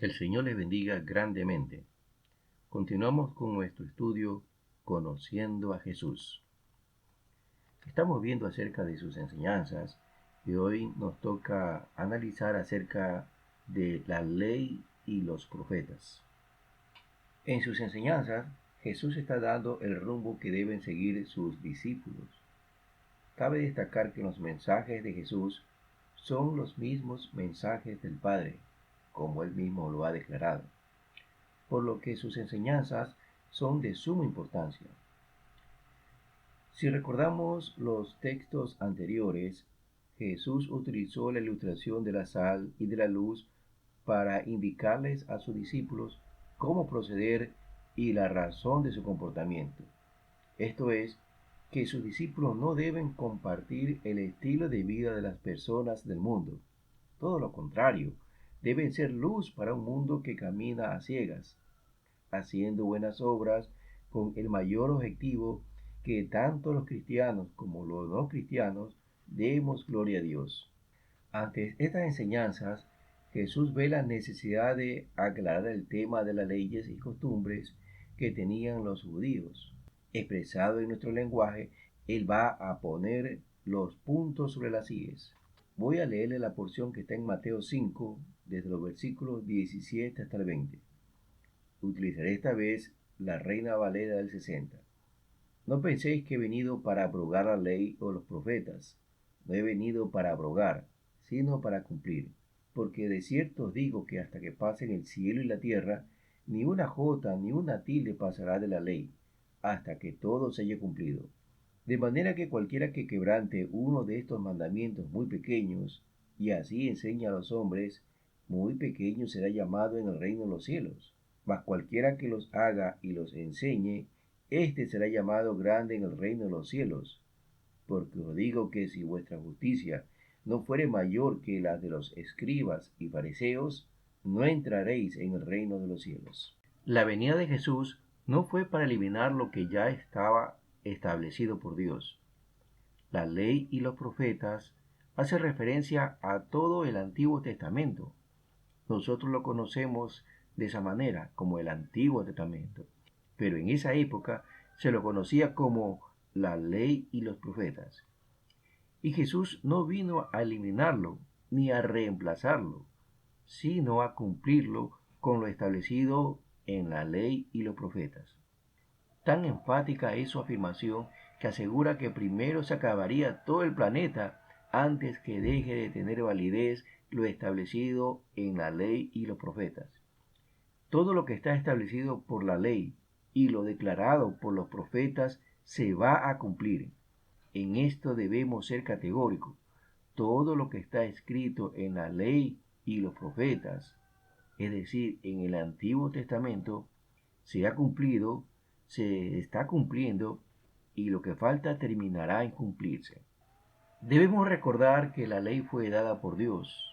Que el Señor les bendiga grandemente. Continuamos con nuestro estudio Conociendo a Jesús. Estamos viendo acerca de sus enseñanzas y hoy nos toca analizar acerca de la ley y los profetas. En sus enseñanzas, Jesús está dando el rumbo que deben seguir sus discípulos. Cabe destacar que los mensajes de Jesús son los mismos mensajes del Padre, como él mismo lo ha declarado, por lo que sus enseñanzas son de suma importancia. Si recordamos los textos anteriores, Jesús utilizó la ilustración de la sal y de la luz para indicarles a sus discípulos cómo proceder y la razón de su comportamiento. Esto es, que sus discípulos no deben compartir el estilo de vida de las personas del mundo. Todo lo contrario, deben ser luz para un mundo que camina a ciegas, haciendo buenas obras con el mayor objetivo que tanto los cristianos como los no cristianos demos gloria a Dios. Ante estas enseñanzas, Jesús ve la necesidad de aclarar el tema de las leyes y costumbres que tenían los judíos. Expresado en nuestro lenguaje, Él va a poner los puntos sobre las íes. Voy a leerle la porción que está en Mateo 5, desde los versículos 17 hasta el 20. Utilizaré esta vez la Reina Valera del 60. No penséis que he venido para abrogar la ley o los profetas. No he venido para abrogar, sino para cumplir. Porque de cierto os digo que hasta que pasen el cielo y la tierra, ni una jota ni una tilde pasará de la ley, hasta que todo se haya cumplido. De manera que cualquiera que quebrante uno de estos mandamientos muy pequeños, y así enseña a los hombres, muy pequeño será llamado en el reino de los cielos. Mas cualquiera que los haga y los enseñe, éste será llamado grande en el reino de los cielos. Porque os digo que si vuestra justicia no fuere mayor que la de los escribas y fariseos, no entraréis en el reino de los cielos. La venida de Jesús no fue para eliminar lo que ya estaba establecido por Dios. La ley y los profetas hace referencia a todo el Antiguo Testamento. Nosotros lo conocemos de esa manera, como el Antiguo Testamento. Pero en esa época se lo conocía como la ley y los profetas. Y Jesús no vino a eliminarlo ni a reemplazarlo, sino a cumplirlo con lo establecido en la ley y los profetas. Tan enfática es su afirmación que asegura que primero se acabaría todo el planeta antes que deje de tener validez lo establecido en la ley y los profetas. Todo lo que está establecido por la ley y lo declarado por los profetas se va a cumplir. En esto debemos ser categóricos. Todo lo que está escrito en la ley y los profetas, es decir, en el Antiguo Testamento, se ha cumplido, se está cumpliendo y lo que falta terminará en cumplirse. Debemos recordar que la ley fue dada por Dios.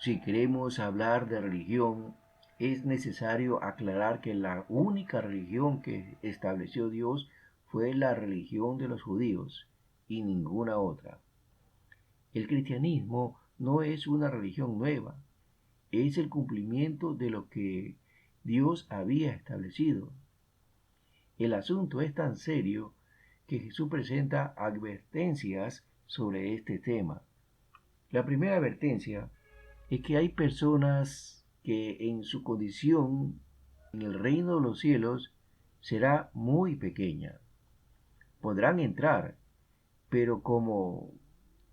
Si queremos hablar de religión, es necesario aclarar que la única religión que estableció Dios fue la religión de los judíos y ninguna otra. El cristianismo no es una religión nueva, es el cumplimiento de lo que Dios había establecido. El asunto es tan serio que Jesús presenta advertencias sobre este tema. La primera advertencia es que hay personas que en su condición en el reino de los cielos será muy pequeña. Podrán entrar, pero como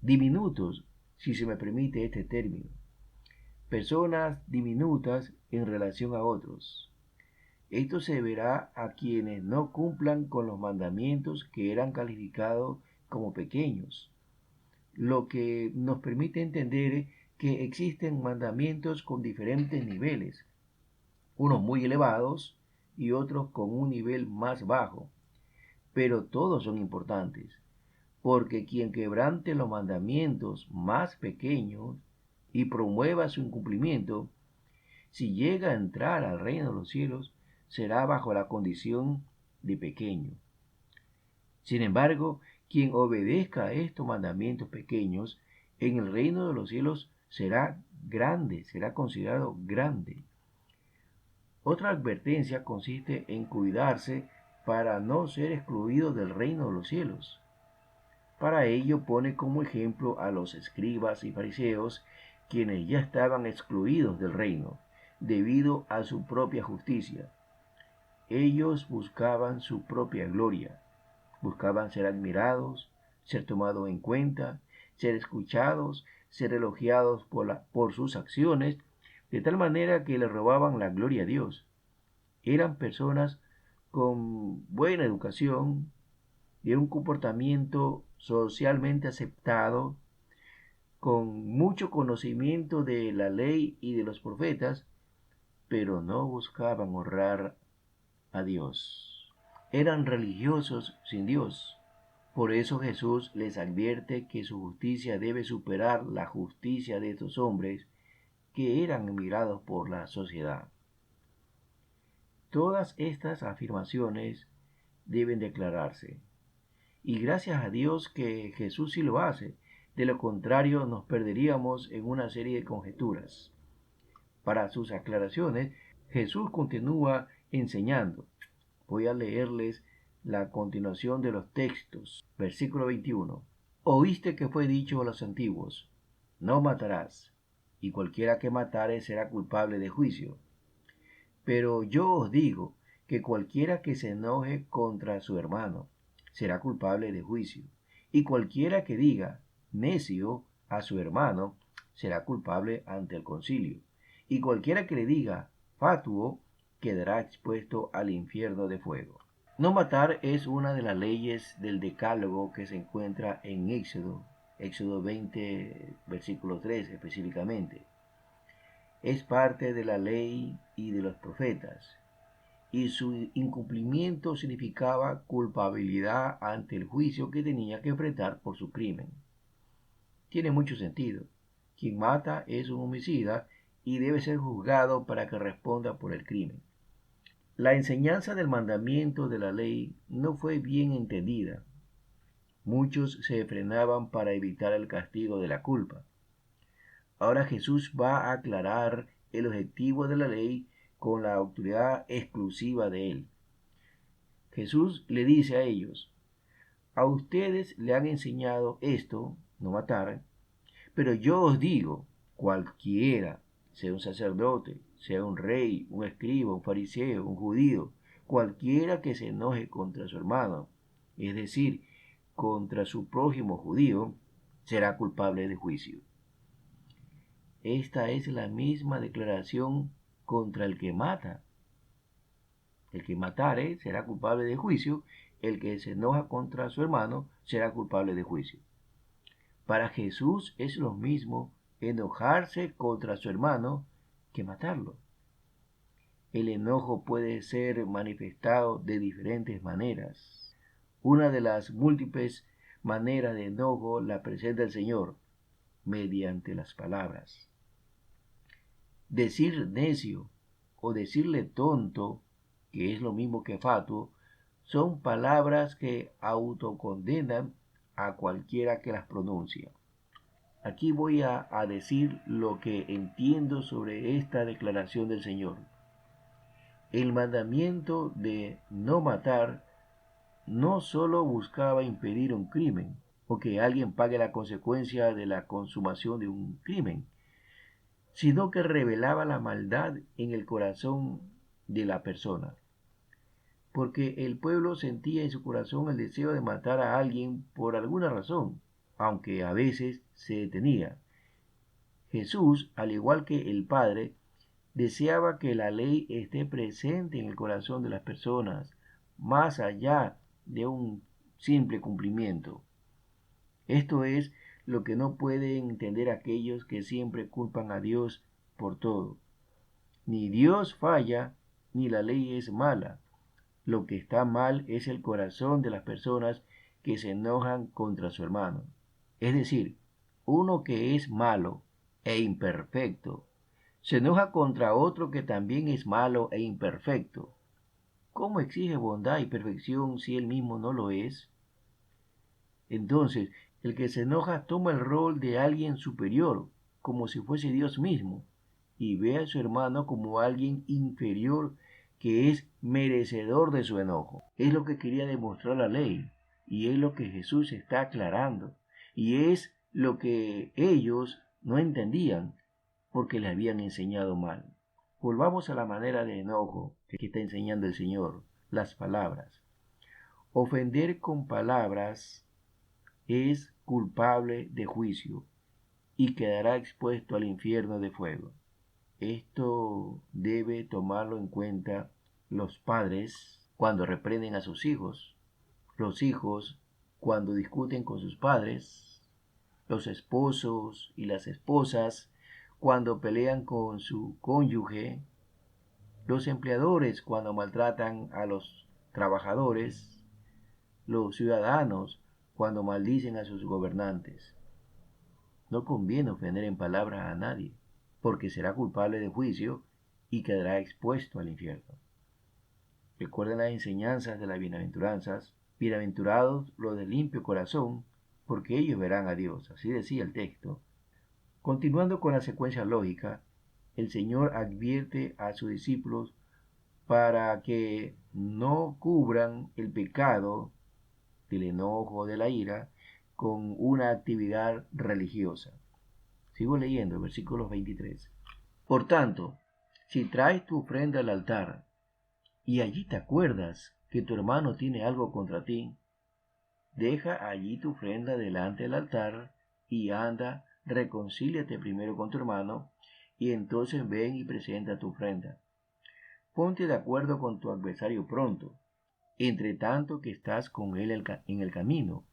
diminutos, si se me permite este término. Personas diminutas en relación a otros. Esto se verá a quienes no cumplan con los mandamientos que eran calificados como pequeños, lo que nos permite entender que existen mandamientos con diferentes niveles, unos muy elevados y otros con un nivel más bajo, pero todos son importantes, porque quien quebrante los mandamientos más pequeños y promueva su incumplimiento, si llega a entrar al reino de los cielos, será bajo la condición de pequeño. Sin embargo, quien obedezca a estos mandamientos pequeños, en el reino de los cielos será grande, será considerado grande. Otra advertencia consiste en cuidarse para no ser excluido del reino de los cielos. Para ello pone como ejemplo a los escribas y fariseos, quienes ya estaban excluidos del reino, debido a su propia justicia. Ellos buscaban su propia gloria, buscaban ser admirados, ser tomados en cuenta, ser escuchados, ser elogiados por sus acciones, de tal manera que le robaban la gloria a Dios. Eran personas con buena educación, de un comportamiento socialmente aceptado, con mucho conocimiento de la ley y de los profetas, pero no buscaban honrar a Dios. Eran religiosos sin Dios. Por eso Jesús les advierte que su justicia debe superar la justicia de estos hombres que eran mirados por la sociedad. Todas estas afirmaciones deben declararse. Y gracias a Dios que Jesús sí lo hace. De lo contrario, nos perderíamos en una serie de conjeturas. Para sus aclaraciones, Jesús continúa enseñando. Voy a leerles la continuación de los textos. Versículo 21. Oíste que fue dicho a los antiguos, no matarás, y cualquiera que matare será culpable de juicio. Pero yo os digo que cualquiera que se enoje contra su hermano será culpable de juicio, y cualquiera que diga necio a su hermano será culpable ante el concilio, y cualquiera que le diga fatuo quedará expuesto al infierno de fuego. No matar es una de las leyes del decálogo que se encuentra en Éxodo 20, versículo 3 específicamente. Es parte de la ley y de los profetas, y su incumplimiento significaba culpabilidad ante el juicio que tenía que enfrentar por su crimen. Tiene mucho sentido. Quien mata es un homicida y debe ser juzgado para que responda por el crimen. La enseñanza del mandamiento de la ley no fue bien entendida. Muchos se frenaban para evitar el castigo de la culpa. Ahora Jesús va a aclarar el objetivo de la ley con la autoridad exclusiva de él. Jesús le dice a ellos, a ustedes le han enseñado esto, no matar, pero yo os digo, cualquiera, sea un sacerdote, sea un rey, un escriba, un fariseo, un judío, cualquiera que se enoje contra su hermano, es decir, contra su prójimo judío, será culpable de juicio. Esta es la misma declaración contra el que mata. El que matare será culpable de juicio, el que se enoja contra su hermano será culpable de juicio. Para Jesús es lo mismo enojarse contra su hermano que matarlo. El enojo puede ser manifestado de diferentes maneras. Una de las múltiples maneras de enojo la presenta el Señor, mediante las palabras. Decir necio o decirle tonto, que es lo mismo que fatuo, son palabras que autocondenan a cualquiera que las pronuncia. Aquí voy a decir lo que entiendo sobre esta declaración del Señor. El mandamiento de no matar no solo buscaba impedir un crimen o que alguien pague la consecuencia de la consumación de un crimen, sino que revelaba la maldad en el corazón de la persona. Porque el pueblo sentía en su corazón el deseo de matar a alguien por alguna razón, aunque a veces se detenía. Jesús, al igual que el Padre, deseaba que la ley esté presente en el corazón de las personas, más allá de un simple cumplimiento. Esto es lo que no pueden entender aquellos que siempre culpan a Dios por todo. Ni Dios falla, ni la ley es mala. Lo que está mal es el corazón de las personas que se enojan contra su hermano. Es decir, uno que es malo e imperfecto se enoja contra otro que también es malo e imperfecto. ¿Cómo exige bondad y perfección si él mismo no lo es? Entonces, el que se enoja toma el rol de alguien superior, como si fuese Dios mismo, y ve a su hermano como alguien inferior que es merecedor de su enojo. Es lo que quería demostrar la ley y es lo que Jesús está aclarando y es lo que ellos no entendían porque les habían enseñado mal. Volvamos a la manera de enojo que está enseñando el Señor, las palabras. Ofender con palabras es culpable de juicio y quedará expuesto al infierno de fuego. Esto debe tomarlo en cuenta los padres cuando reprenden a sus hijos, los hijos cuando discuten con sus padres, los esposos y las esposas cuando pelean con su cónyuge, los empleadores cuando maltratan a los trabajadores, los ciudadanos cuando maldicen a sus gobernantes. No conviene ofender en palabras a nadie, porque será culpable de juicio y quedará expuesto al infierno. Recuerden las enseñanzas de las bienaventuranzas. Bienaventurados los de limpio corazón, porque ellos verán a Dios. Así decía el texto. Continuando con la secuencia lógica, el Señor advierte a sus discípulos para que no cubran el pecado del enojo, de la ira, con una actividad religiosa. Sigo leyendo, versículos 23. Por tanto, si traes tu ofrenda al altar y allí te acuerdas que tu hermano tiene algo contra ti, deja allí tu ofrenda delante del altar y anda, reconcíliate primero con tu hermano y entonces ven y presenta tu ofrenda. Ponte de acuerdo con tu adversario pronto, entre tanto que estás con él en el camino,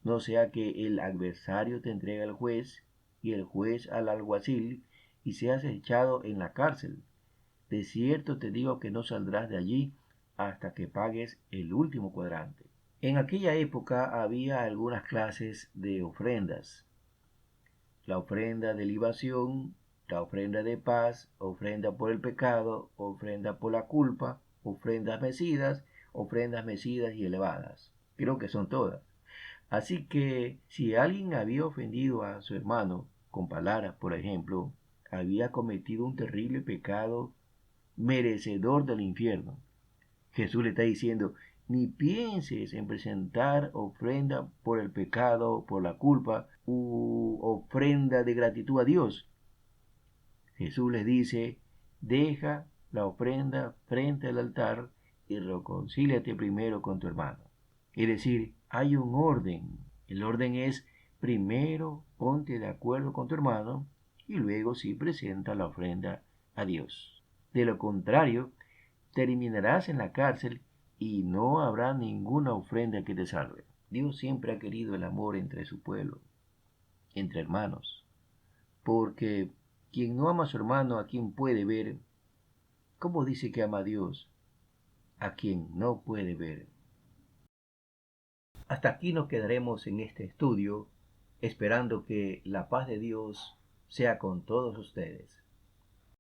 no sea que el adversario te entregue al juez y el juez al alguacil y seas echado en la cárcel. De cierto te digo que no saldrás de allí hasta que pagues el último cuadrante. En aquella época había algunas clases de ofrendas. La ofrenda de libación, la ofrenda de paz, ofrenda por el pecado, ofrenda por la culpa, ofrendas mecidas y elevadas. Creo que son todas. Así que si alguien había ofendido a su hermano con palabras, por ejemplo, había cometido un terrible pecado merecedor del infierno. Jesús le está diciendo, ni pienses en presentar ofrenda por el pecado, por la culpa, u ofrenda de gratitud a Dios. Jesús les dice, deja la ofrenda frente al altar y reconcíliate primero con tu hermano. Es decir, hay un orden. El orden es, primero ponte de acuerdo con tu hermano y luego sí presenta la ofrenda a Dios. De lo contrario, terminarás en la cárcel y no habrá ninguna ofrenda que te salve. Dios siempre ha querido el amor entre su pueblo, entre hermanos, porque quien no ama a su hermano, a quien puede ver, ¿cómo dice que ama a Dios? A quien no puede ver. Hasta aquí nos quedaremos en este estudio, esperando que la paz de Dios sea con todos ustedes.